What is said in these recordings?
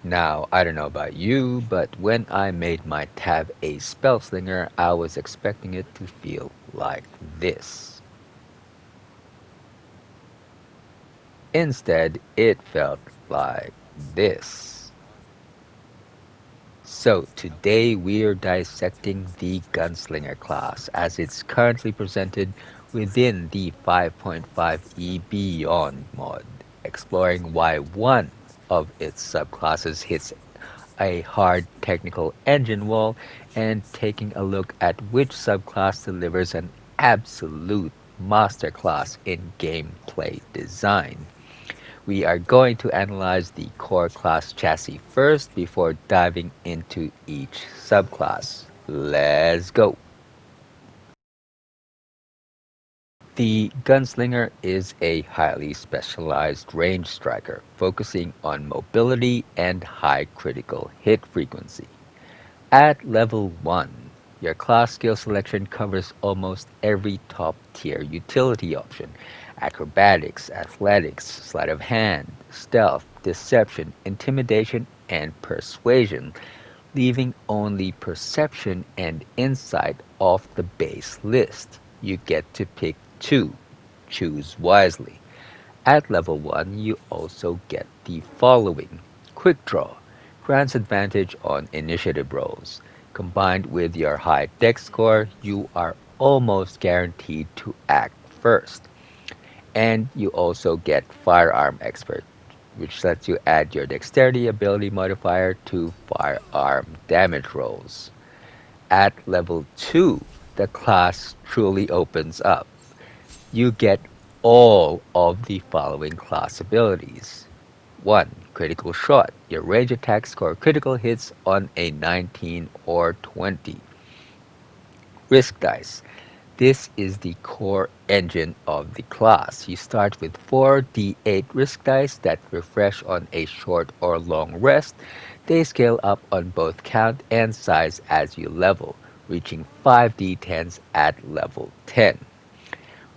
Now, I don't know about you, but when I made my tab a Spellslinger, I was expecting it to feel like this. Instead, it felt like this. So, today we're dissecting the Gunslinger class as it's currently presented within the 5.5e Beyond mod, exploring why one of its subclasses hits a hard technical engine wall, and taking a look at which subclass delivers an absolute masterclass in gameplay design. We are going to analyze the core class chassis first before diving into each subclass. Let's go! The Gunslinger is a highly specialized range striker, focusing on mobility and high critical hit frequency. At level 1, your class skill selection covers almost every top tier utility option: acrobatics, athletics, sleight of hand, stealth, deception, intimidation, and persuasion, leaving only perception and insight off the base list. You get to pick two. Choose wisely. At level 1, you also get the following: Quick Draw grants advantage on initiative rolls. Combined with your high dex score, you are almost guaranteed to act first. And you also get Firearm Expert, which lets you add your dexterity ability modifier to firearm damage rolls. At level 2, the class truly opens up. You get all of the following class abilities. 1. Critical Shot. Your range attacks score critical hits on a 19 or 20. Risk Dice. This is the core engine of the class. You start with 4d8 risk dice that refresh on a short or long rest. They scale up on both count and size as you level, reaching 5d10s at level 10.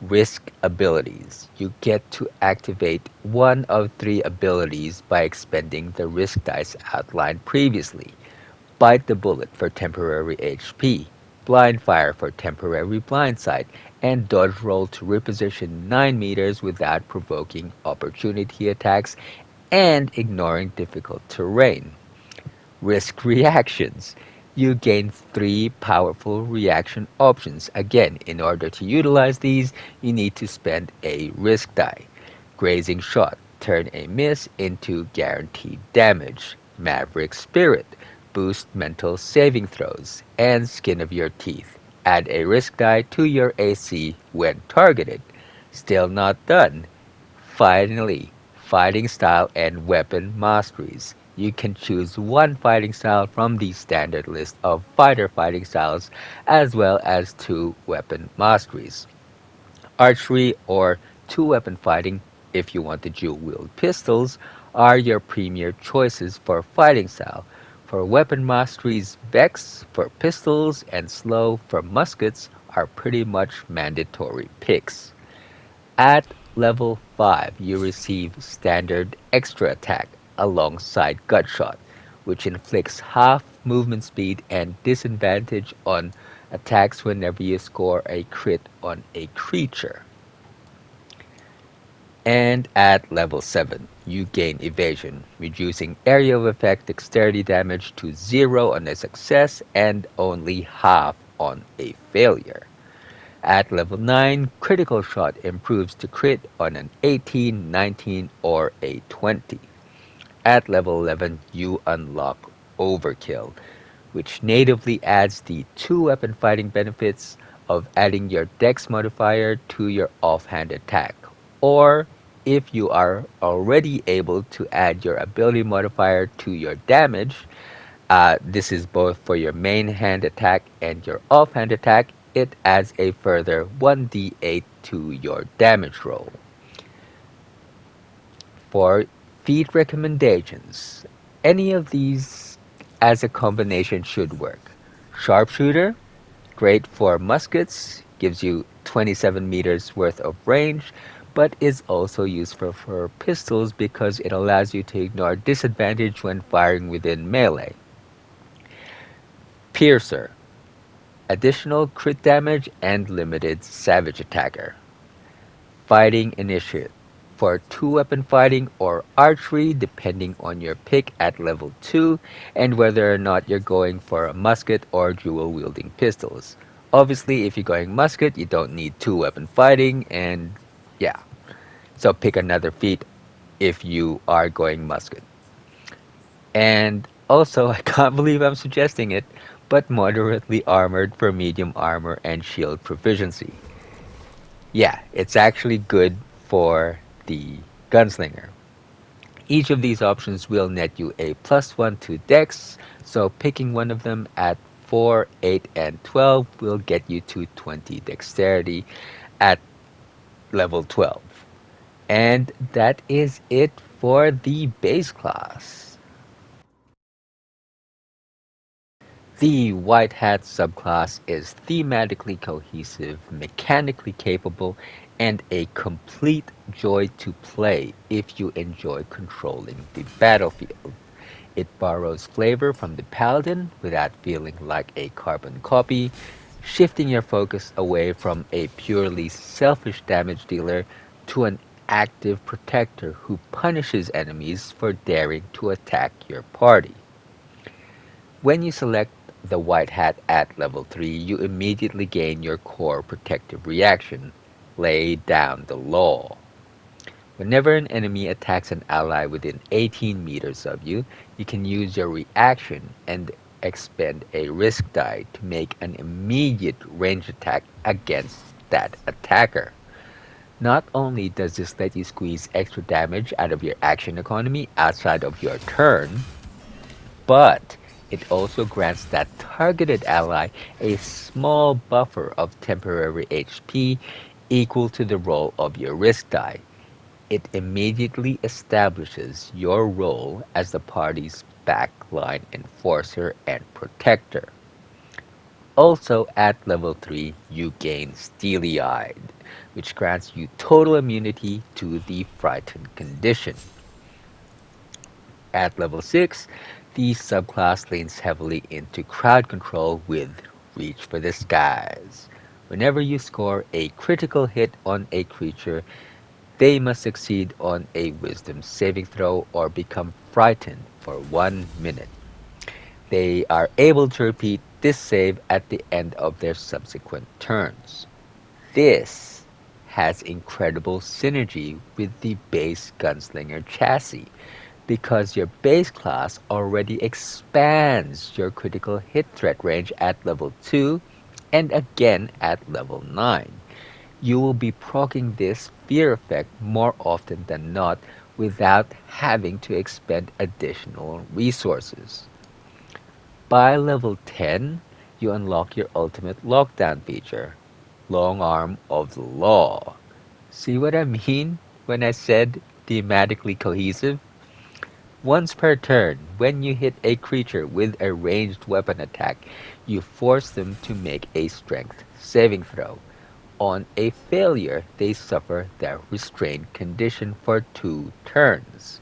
Risk abilities. You get to activate one of three abilities by expending the risk dice outlined previously: Bite the Bullet for temporary HP, Blind Fire for temporary blindside, and Dodge Roll to reposition 9 meters without provoking opportunity attacks and ignoring difficult terrain. Risk reactions. You gain three powerful reaction options. Again, in order to utilize these, you need to spend a risk die. Grazing Shot. Turn a miss into guaranteed damage. Maverick Spirit. Boost mental saving throws. And Skin of Your Teeth. Add a risk die to your AC when targeted. Still not done. Finally, fighting style and weapon masteries. You can choose one fighting style from the standard list of fighter fighting styles, as well as two weapon masteries. Archery or two-weapon fighting, if you want the dual-wield pistols, are your premier choices for fighting style. For weapon masteries, Vex for pistols and Slow for muskets are pretty much mandatory picks. At level 5, you receive Standard Extra Attack alongside Gutshot, which inflicts half movement speed and disadvantage on attacks whenever you score a crit on a creature. And at level 7, you gain Evasion, reducing area of effect dexterity damage to 0 on a success and only half on a failure. At level 9, Critical Shot improves to crit on an 18, 19, or a 20. At level 11, you unlock Overkill, which natively adds the two-weapon fighting benefits of adding your dex modifier to your offhand attack, or if you are already able to add your ability modifier to your damage. This is both for your main hand attack and your offhand attack. It adds a further 1d8 to your damage roll. For feat recommendations, any of these as a combination should work. Sharpshooter, great for muskets, gives you 27 meters worth of range, but is also useful for pistols because it allows you to ignore disadvantage when firing within melee. Piercer, additional crit damage and limited savage attacker. Fighting initiative, for two-weapon fighting or archery depending on your pick at level 2 and whether or not you're going for a musket or dual-wielding pistols. Obviously, if you're going musket, you don't need two-weapon fighting, and yeah, so pick another feat if you are going musket. And also, I can't believe I'm suggesting it, but moderately armored for medium armor and shield proficiency. Yeah, it's actually good for the Gunslinger. Each of these options will net you a +1 to Dex, so picking one of them at 4, 8, and 12 will get you to 20 Dexterity at level 12. And that is it for the base class. The WhiteHat subclass is thematically cohesive, mechanically capable, and a complete joy to play if you enjoy controlling the battlefield. It borrows flavor from the Paladin without feeling like a carbon copy, shifting your focus away from a purely selfish damage dealer to an active protector who punishes enemies for daring to attack your party. When you select the WhiteHat at level 3, you immediately gain your core protective reaction, Lay Down the Law. Whenever an enemy attacks an ally within 18 meters of you, you can use your reaction and expend a risk die to make an immediate range attack against that attacker. Not only does this let you squeeze extra damage out of your action economy outside of your turn, but it also grants that targeted ally a small buffer of temporary HP equal to the roll of your risk die. It immediately establishes your role as the party's backline enforcer and protector. Also at level 3, you gain Steely Eyed, which grants you total immunity to the frightened condition. At level 6, the subclass leans heavily into crowd control with Reach for the Skies. Whenever you score a critical hit on a creature, they must succeed on a wisdom saving throw or become frightened for 1 minute. They are able to repeat this save at the end of their subsequent turns. This has incredible synergy with the base Gunslinger chassis because your base class already expands your critical hit threat range at level 2 and again at level 9. You will be proccing this fear effect more often than not without having to expend additional resources. By level 10, you unlock your ultimate lockdown feature, Long Arm of the Law. See what I mean when I said thematically cohesive? Once per turn, when you hit a creature with a ranged weapon attack, you force them to make a strength saving throw. On a failure, they suffer their restrained condition for 2 turns.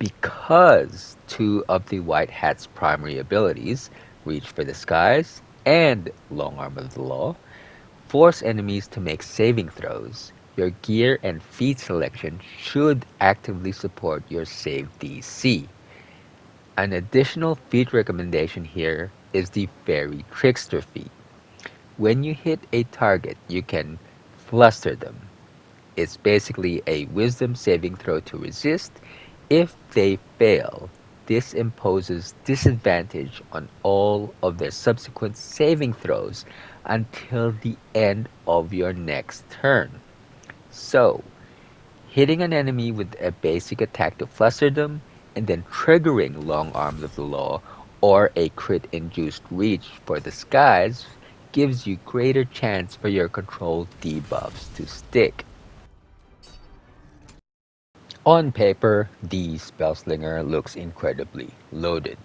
Because two of the WhiteHat's primary abilities, Reach for the Skies and Long Arm of the Law, force enemies to make saving throws, your gear and feat selection should actively support your save DC. An additional feat recommendation here is the Fairy Trickster feat. When you hit a target, you can fluster them. It's basically a wisdom saving throw to resist. If they fail, this imposes disadvantage on all of their subsequent saving throws until the end of your next turn. So, hitting an enemy with a basic attack to fluster them, and then triggering Long Arms of the Law or a crit induced reach for the skies gives you greater chance for your control debuffs to stick. On paper, the Spellslinger looks incredibly loaded.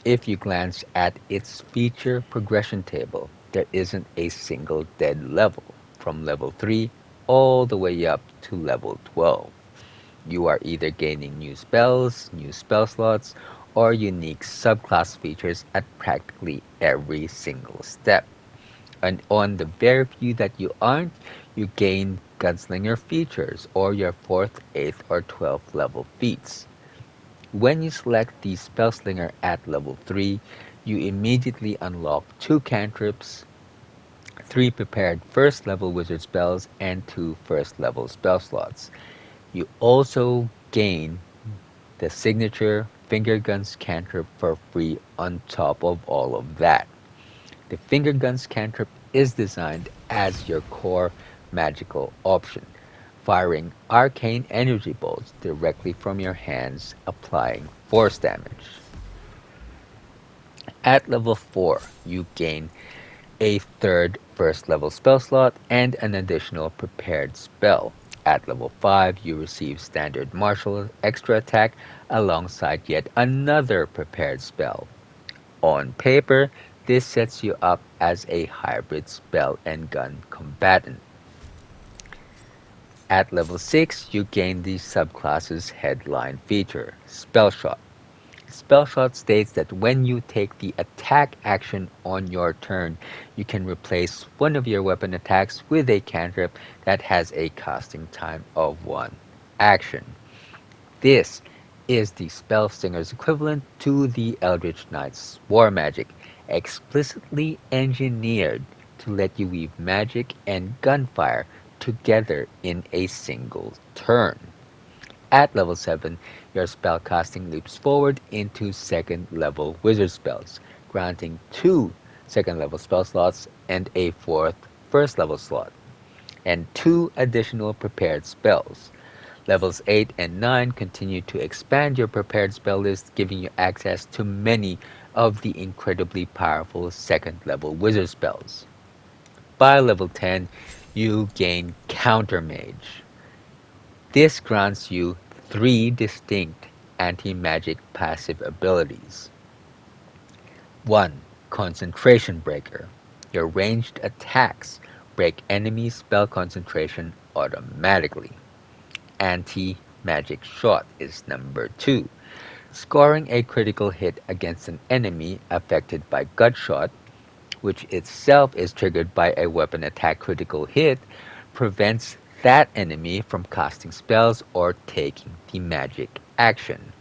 If you glance at its feature progression table, there isn't a single dead level from level 3 all the way up to level 12. You are either gaining new spells, new spell slots, or unique subclass features at practically every single step. And on the very few that you aren't, you gain Gunslinger features or your 4th, 8th, or 12th level feats. When you select the Spellslinger at level 3, you immediately unlock 2 cantrips, 3 prepared first level wizard spells, and 2 first level spell slots. You also gain the signature finger guns cantrip for free on top of all of that. The finger guns cantrip is designed as your core magical option, firing arcane energy bolts directly from your hands, applying force damage. At level 4, you gain a third first level spell slot and an additional prepared spell. At level 5, you receive standard martial extra attack alongside yet another prepared spell. On paper, this sets you up as a hybrid spell and gun combatant. At level 6, you gain the subclass's headline feature, Spellshot. Spellshot states that when you take the attack action on your turn, you can replace one of your weapon attacks with a cantrip that has a casting time of 1 action. This is the Spellslinger's equivalent to the Eldritch Knight's war magic, explicitly engineered to let you weave magic and gunfire together in a single turn. At level 7, your spellcasting leaps forward into second level wizard spells, granting 2 second level spell slots and a fourth first level slot, and 2 additional prepared spells. Levels 8 and 9 continue to expand your prepared spell list, giving you access to many of the incredibly powerful second level wizard spells. By level 10, you gain Counter Mage. This grants you 3 distinct anti-magic passive abilities. 1. Concentration Breaker. Your ranged attacks break enemy spell concentration automatically. Anti-magic shot is number 2. Scoring a critical hit against an enemy affected by gut shot, which itself is triggered by a weapon attack critical hit, prevents that enemy from casting spells or taking the magic action.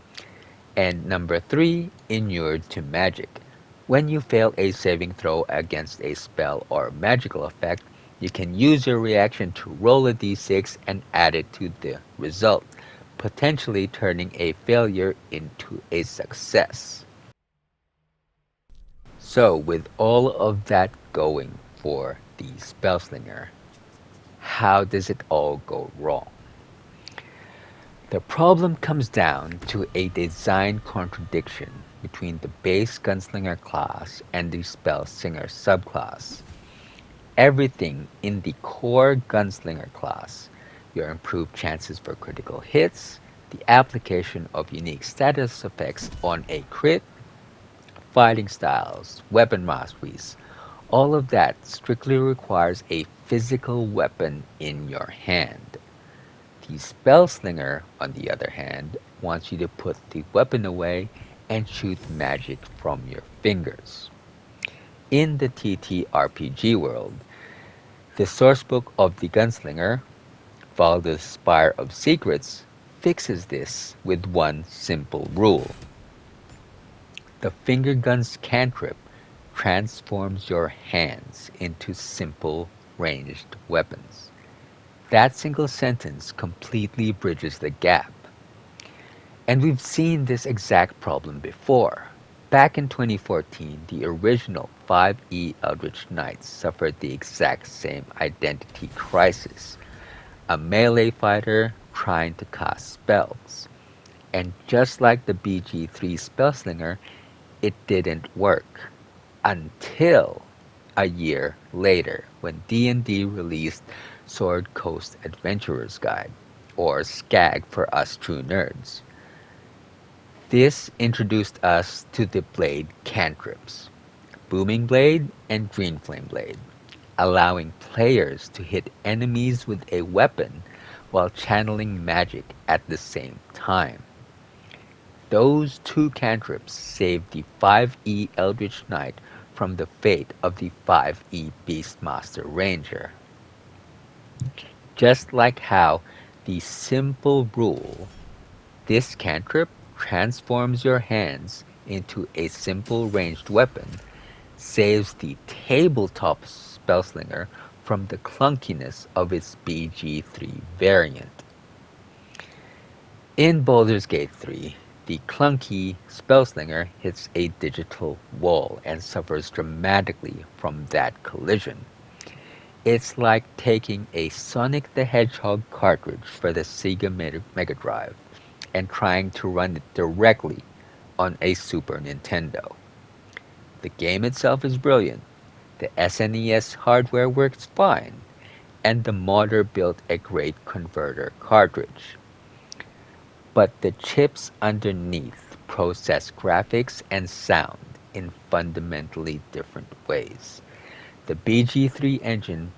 And number 3, inured to magic. When you fail a saving throw against a spell or magical effect, you can use your reaction to roll a d6 and add it to the result, potentially turning a failure into a success. So, with all of that going for the Spellslinger, how does it all go wrong? The problem comes down to a design contradiction between the base Gunslinger class and the Spellslinger subclass. Everything in the core Gunslinger class, your improved chances for critical hits, the application of unique status effects on a crit, fighting styles, weapon masteries, all of that strictly requires a physical weapon in your hand. The Spellslinger, on the other hand, wants you to put the weapon away and shoot magic from your fingers. In the TTRPG world, the sourcebook of the Gunslinger, Baldur's Spire of Secrets, fixes this with one simple rule. The finger gun's cantrip transforms your hands into simple ranged weapons. That single sentence completely bridges the gap. And we've seen this exact problem before. Back in 2014, the original 5e Eldritch Knights suffered the exact same identity crisis. A melee fighter trying to cast spells. And just like the BG3 Spellslinger, it didn't work. Until a year later, when D&D released Sword Coast Adventurer's Guide, or SCAG for us true nerds. This introduced us to the blade cantrips, Booming Blade and Green Flame Blade. allowing players to hit enemies with a weapon while channeling magic at the same time. Those two cantrips save the 5e Eldritch Knight from the fate of the 5e Beastmaster Ranger. Just like how the simple rule, this cantrip transforms your hands into a simple ranged weapon, saves the tabletop Spellslinger from the clunkiness of its BG3 variant. In Baldur's Gate 3, the clunky Spellslinger hits a digital wall and suffers dramatically from that collision. It's like taking a Sonic the Hedgehog cartridge for the Sega Mega Drive and trying to run it directly on a Super Nintendo. The game itself is brilliant, the SNES hardware works fine, and the modder built a great converter cartridge. But the chips underneath process graphics and sound in fundamentally different ways. The BG3 engine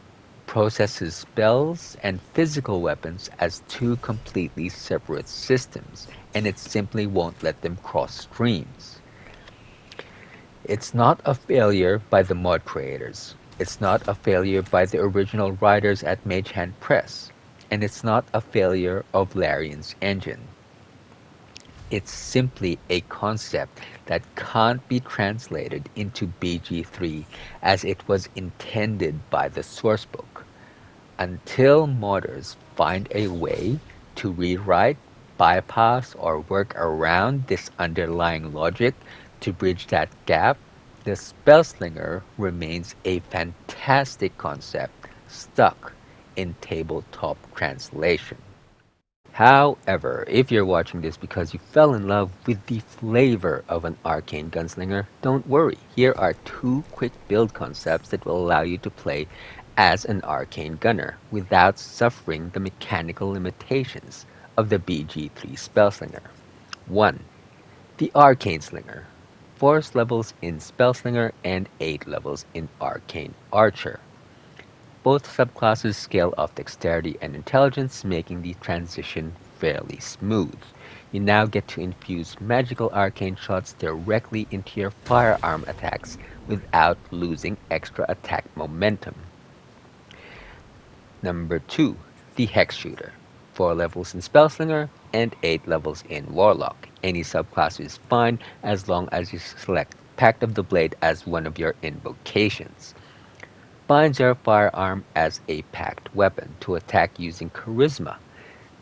processes spells and physical weapons as two completely separate systems, and it simply won't let them cross streams. It's not a failure by the mod creators. It's not a failure by the original writers at Mage Hand Press. And it's not a failure of Larian's engine. It's simply a concept that can't be translated into BG3 as it was intended by the sourcebook. Until modders find a way to rewrite, bypass, or work around this underlying logic to bridge that gap, the Spellslinger remains a fantastic concept stuck in tabletop translation. However, if you're watching this because you fell in love with the flavor of an Arcane Gunslinger, don't worry. Here are two quick build concepts that will allow you to play as an Arcane Gunner without suffering the mechanical limitations of the BG3 Spellslinger. 1. The Arcane Slinger. 4 levels in Spellslinger and 8 levels in Arcane Archer. Both subclasses scale off dexterity and intelligence, making the transition fairly smooth. You now get to infuse magical arcane shots directly into your firearm attacks without losing extra attack momentum. Number 2. The Hex-Shooter. 4 levels in Spellslinger and 8 levels in Warlock. Any subclass is fine as long as you select Pact of the Blade as one of your invocations. Binds your firearm as a packed weapon to attack using Charisma,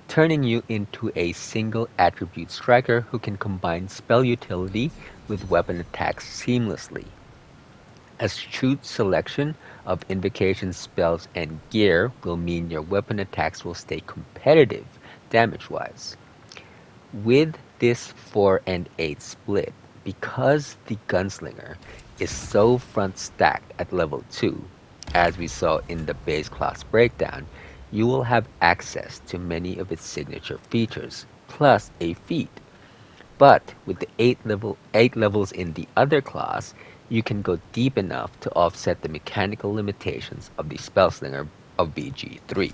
turning you into a single attribute striker who can combine spell utility with weapon attacks seamlessly. Astute selection of invocation spells and gear will mean your weapon attacks will stay competitive damage-wise. With this 4 and 8 split, because the Gunslinger is so front stacked at level 2, as we saw in the base class breakdown, you will have access to many of its signature features, plus a feat. But with the 8 levels in the other class, you can go deep enough to offset the mechanical limitations of the Spellslinger of BG3.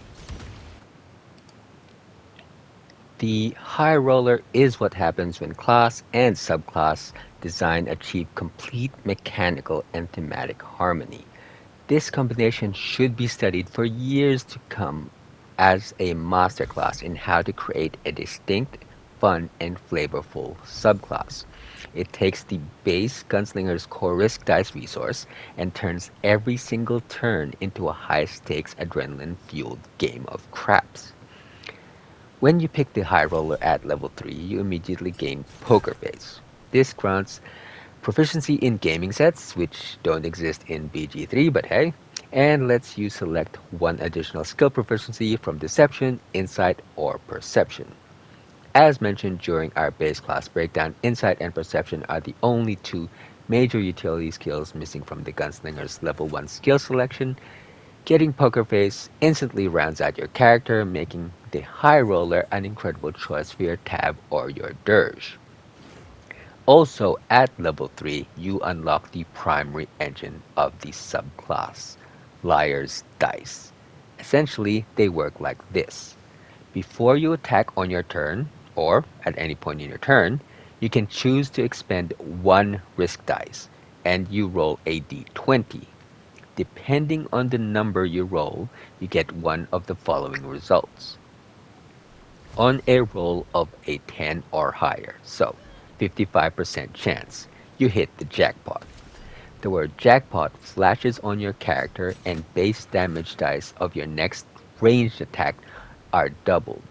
The HighRoller is what happens when class and subclass design achieve complete mechanical and thematic harmony. This combination should be studied for years to come as a masterclass in how to create a distinct, fun, and flavorful subclass. It takes the base Gunslinger's core risk dice resource and turns every single turn into a high-stakes, adrenaline-fueled game of craps. When you pick the HighRoller at level 3, you immediately gain Poker Face. This grants proficiency in gaming sets, which don't exist in BG3, but hey, and lets you select one additional skill proficiency from Deception, Insight, or Perception. As mentioned during our base class breakdown, Insight and Perception are the only two major utility skills missing from the Gunslinger's level 1 skill selection. Getting Poker Face instantly rounds out your character, making the HighRoller an incredible choice for your Tab or your Dirge. Also, at level 3, you unlock the primary engine of the subclass, liar's dice. Essentially, they work like this. Before you attack on your turn, or at any point in your turn, you can choose to expend one risk dice, and you roll a d20. Depending on the number you roll, you get one of the following results. On a roll of a 10 or higher, so 55% chance, you hit the jackpot. The word jackpot flashes on your character and base damage dice of your next ranged attack are doubled.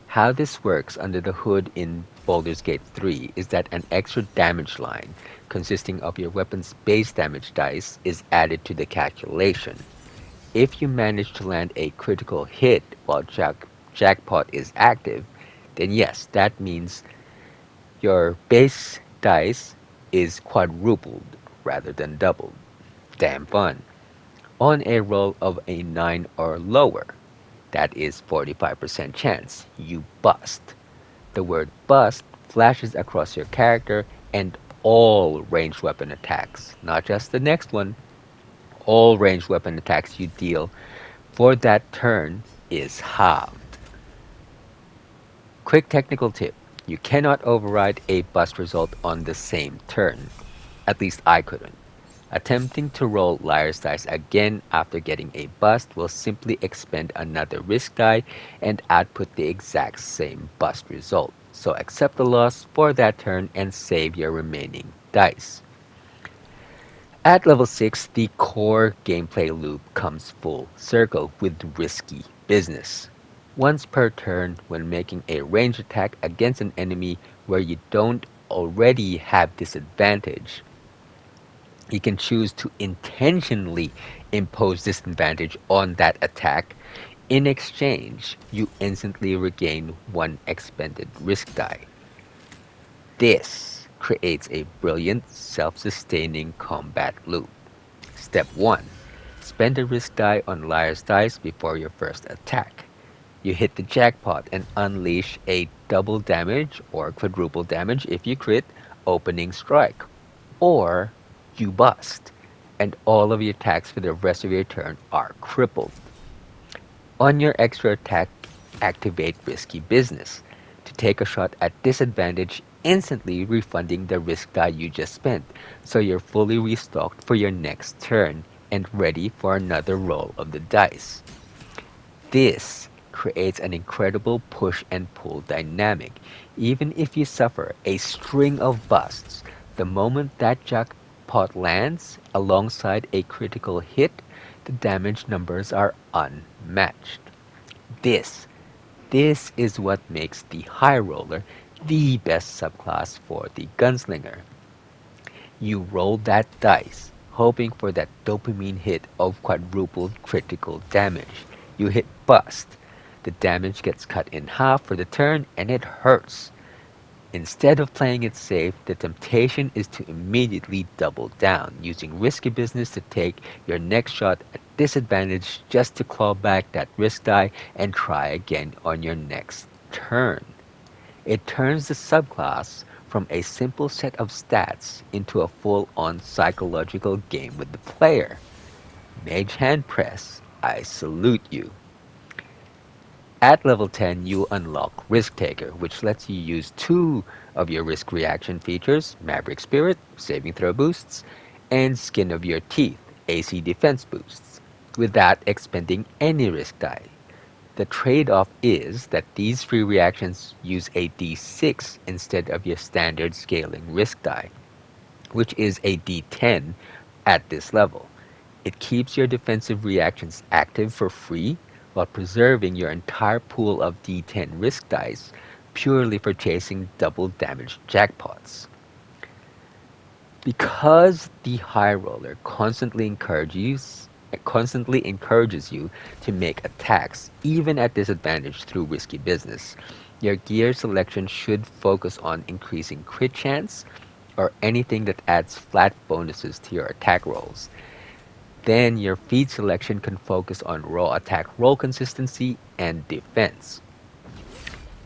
How this works under the hood in Baldur's Gate 3 is that an extra damage line, consisting of your weapon's base damage dice, is added to the calculation. If you manage to land a critical hit while jackpot is active, then yes, that means your base dice is quadrupled rather than doubled. Damn fun. On a roll of a 9 or lower, that is 45% chance, you bust. The word bust flashes across your character and all ranged weapon attacks, not just the next one, all ranged weapon attacks you deal for that turn is halved. Quick technical tip. You cannot override a bust result on the same turn. At least I couldn't. Attempting to roll liar's dice again after getting a bust will simply expend another risk die and output the exact same bust result. So accept the loss for that turn and save your remaining dice. At level 6, the core gameplay loop comes full circle with risky business. Once per turn, when making a ranged attack against an enemy where you don't already have disadvantage, you can choose to intentionally impose disadvantage on that attack. In exchange, you instantly regain one expended risk die. This creates a brilliant self-sustaining combat loop. Step 1. Spend a risk die on Liar's Dice before your first attack. You hit the jackpot and unleash a double damage or quadruple damage if you crit opening strike. Or you bust, and all of your attacks for the rest of your turn are crippled. On your extra attack, activate Risky Business to take a shot at disadvantage, instantly refunding the risk die you just spent, so you're fully restocked for your next turn and ready for another roll of the dice. This creates an incredible push and pull dynamic. Even if you suffer a string of busts, the moment that jackpot lands alongside a critical hit, the damage numbers are unmatched. This this is what makes the HighRoller the best subclass for the Gunslinger. You roll that dice, hoping for that dopamine hit of quadrupled critical damage. You hit bust. The damage gets cut in half for the turn and it hurts. Instead of playing it safe, the temptation is to immediately double down, using risky business to take your next shot at disadvantage just to claw back that risk die and try again on your next turn. It turns the subclass from a simple set of stats into a full-on psychological game with the player. Mage Hand Press, I salute you. At level 10, you unlock Risk Taker, which lets you use two of your risk reaction features, Maverick Spirit, saving throw boosts, and Skin of Your Teeth, AC defense boosts, without expending any risk die. The trade-off is that these free reactions use a d6 instead of your standard scaling risk die, which is a d10 at this level. It keeps your defensive reactions active for free while preserving your entire pool of d10 risk dice purely for chasing double damage jackpots. Because the high roller constantly encourages you to make attacks even at disadvantage through risky business, your gear selection should focus on increasing crit chance or anything that adds flat bonuses to your attack rolls. Then your feat selection can focus on raw attack roll consistency and defense.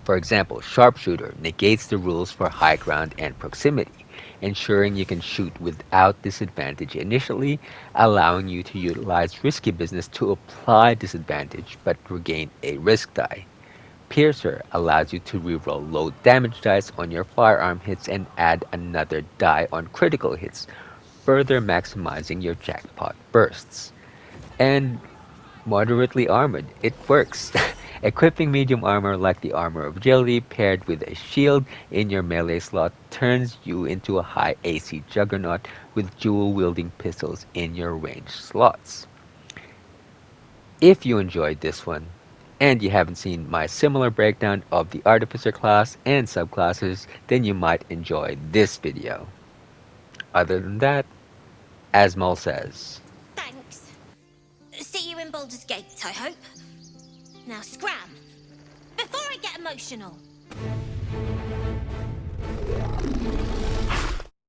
For example, Sharpshooter negates the rules for high ground and proximity, ensuring you can shoot without disadvantage initially, allowing you to utilize risky business to apply disadvantage but regain a risk die. Piercer allows you to reroll low damage dice on your firearm hits and add another die on critical hits, further maximizing your jackpot bursts. And moderately armored, it works. Equipping medium armor like the armor of agility paired with a shield in your melee slot turns you into a high AC juggernaut with dual wielding pistols in your range slots. If you enjoyed this one, and you haven't seen my similar breakdown of the Artificer class and subclasses, then you might enjoy this video. Other than that, as Mol says, Thanks. See you in Baldur's Gate, I hope. Now scram, before I get emotional.